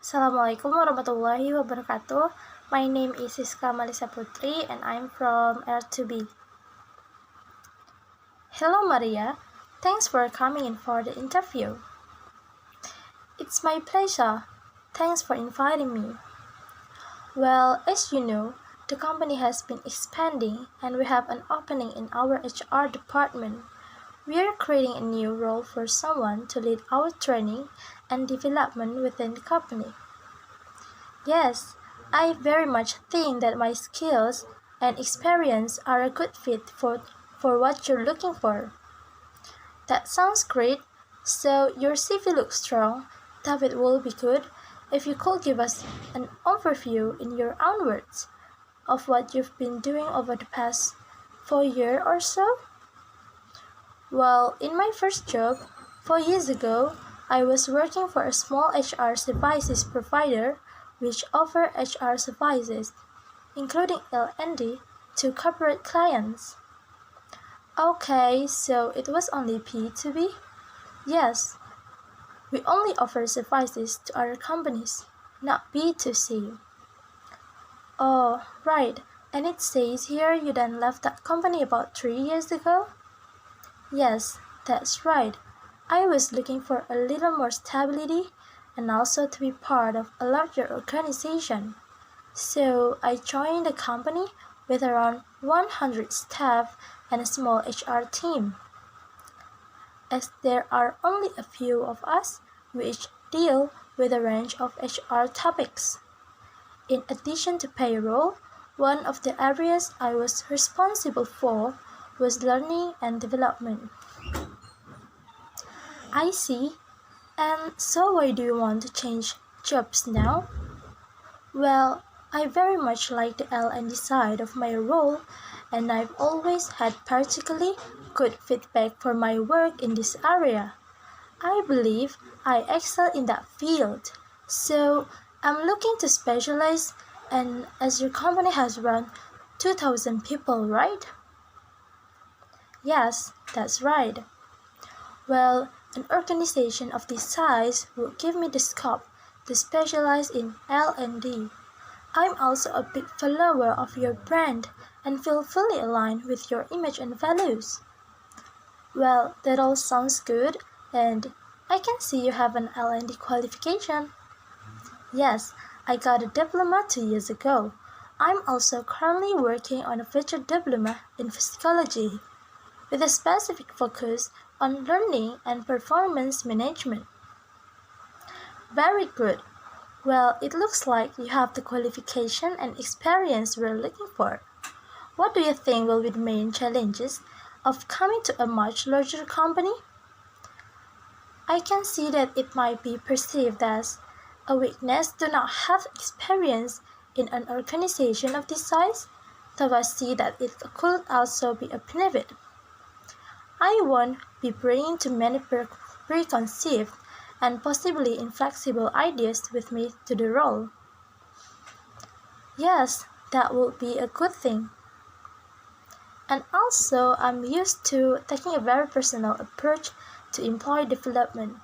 Assalamualaikum warahmatullahi wabarakatuh. My name is Siska Malisa Putri and I'm from L2B. Hello Maria, thanks for coming in for the interview. It's my pleasure. Thanks for inviting me. Well, as you know, the company has been expanding and we have an opening in our HR department. We are creating a new role for someone to lead our training and development within the company. Yes, I very much think that my skills and experience are a good fit for what you're looking for. That sounds great. So your CV looks strong. That it will be good if you could give us an overview in your own words of what you've been doing over the past 4 years or so. Well, in my first job, 4 years ago, I was working for a small HR services provider which offer HR services, including L&D, to corporate clients. Okay, so it was only P2B? Yes, we only offer services to other companies, not B2C. Oh, right, and it says here you then left that company about 3 years ago? Yes, that's right. I was looking for a little more stability and also to be part of a larger organization. So I joined a company with around 100 staff and a small HR team. As there are only a few of us, we each deal with a range of HR topics. In addition to payroll, one of the areas I was responsible for was learning and development. I see. And so why do you want to change jobs now? Well, I very much like the L&D side of my role, and I've always had particularly good feedback for my work in this area. I believe I excel in that field, so I'm looking to specialize, and as your company has around 2,000 people, right? Yes, that's right. Well, an organization of this size would give me the scope to specialize in L&D. I'm also a big follower of your brand and feel fully aligned with your image and values. Well, that all sounds good, and I can see you have an L&D qualification. Yes, I got a diploma 2 years ago. I'm also currently working on a future diploma in psychology, with a specific focus on learning and performance management. Very good. Well, it looks like you have the qualification and experience we're looking for. What do you think will be the main challenges of coming to a much larger company? I can see that it might be perceived as a weakness to not have experience in an organization of this size, though I see that it could also be a benefit. I won't be bringing too many preconceived and possibly inflexible ideas with me to the role. Yes, that would be a good thing. And also, I'm used to taking a very personal approach to employee development.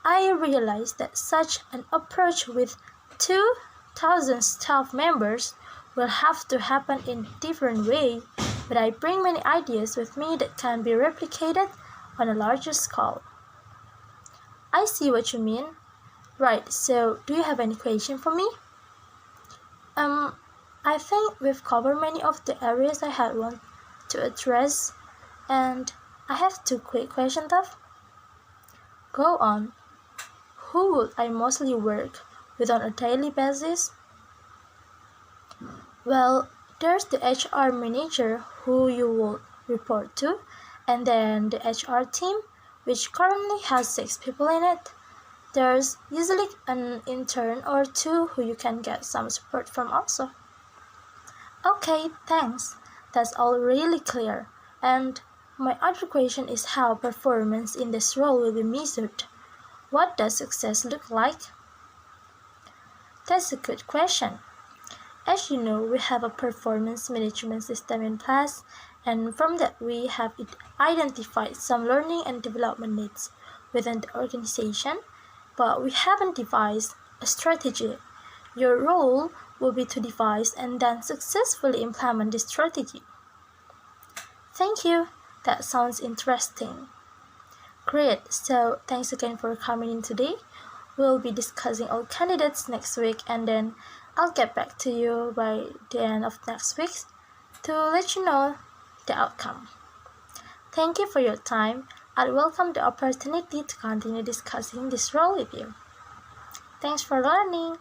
I realize that such an approach with 2,000 staff members will have to happen in a different way, but I bring many ideas with me that can be replicated on a larger scale. I see what you mean. Right, so do you have any question for me? I think we've covered many of the areas I had want to address, and I have two quick questions left. Go on. Who would I mostly work with on a daily basis? Well, there's the HR manager who you would report to, and then the HR team, which currently has 6 people in it. There's usually an intern or two who you can get some support from also. Okay, thanks. That's all really clear. And my other question is how performance in this role will be measured. What does success look like? That's a good question. As you know, we have a performance management system in place, and from that we have identified some learning and development needs within the organization, but we haven't devised a strategy. Your role will be to devise and then successfully implement this strategy. Thank you. That sounds interesting. Great. So thanks again for coming in today. We'll be discussing all candidates next week, and then I'll get back to you by the end of next week to let you know the outcome. Thank you for your time. I welcome the opportunity to continue discussing this role with you. Thanks for learning.